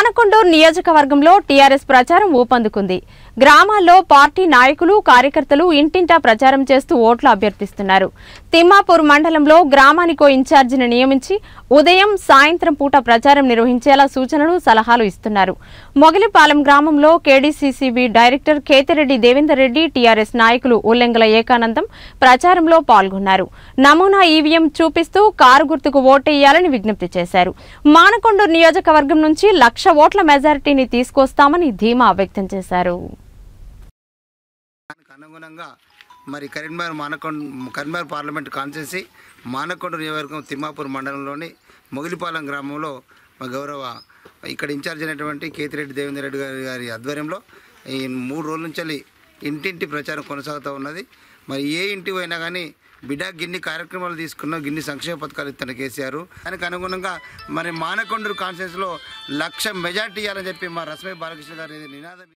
మానకొండూరు నియోజకవర్గంలో టీఆర్ఎస్ ప్రచారం ఊపందుకుంది. గ్రామాల్లో పార్టీ నాయకులు కార్యకర్తలు ఇంటింటా ప్రచారం చేస్తూ ఓట్లు అభ్యర్థిస్తున్నారు. తిమ్మాపూర్ మండలంలో గ్రామానికో ఇన్ఛార్జిని నియమించి ఉదయం సాయంత్రం పూట ప్రచారం నిర్వహించేలా సూచనలు సలహాలు ఇస్తున్నారు. మొగిలిపాలెం గ్రామంలో KDCCB director Kethireddy Devender Reddy TRS నాయకులు ఉల్లెంగల ఏకానందం ప్రచారంలో పాల్గొన్నారు. నమూనా ఈవీఎం చూపిస్తూ కారు గుర్తుకు ఓటేయాలని విజ్ఞప్తి చేశారు. మానకొండూరు నియోజకవర్గం నుంచి 1,00,000 ఓట్ల మెజారిటీని తీసుకొస్తామని ధీమా వ్యక్తం చేశారు. మరి కరీంనగర్ పార్లమెంట్ కాన్స్టిట్యున్సీ మానకొండూరు నియోజకవర్గం తిమ్మాపూర్ మండలంలోని మొగిలిపాలెం గ్రామంలో గౌరవ ఇక్కడ ఇన్ఛార్జ్ అయినటువంటి కేతిరెడ్డి దేవేందర్ రెడ్డి గారి ఆధ్వర్యంలో ఈ 3 రోజుల నుంచి ఇంటింటి ప్రచారం కొనసాగుతూ ఉన్నది. మరి ఏ ఇంటికి పోయినా కానీ బిడ్డ గిన్ని కార్యక్రమాలు తీసుకున్న గిన్ని సంక్షేమ పథకాలు ఇస్తున్న కేసీఆర్ దానికి అనుగుణంగా మరి మానకొండూరు కాన్స్టిట్యున్సీలో 1,00,000 మెజార్టీ ఇవ్వాలని చెప్పి మా రస్మే బాలకృష్ణ గారి నినాదం.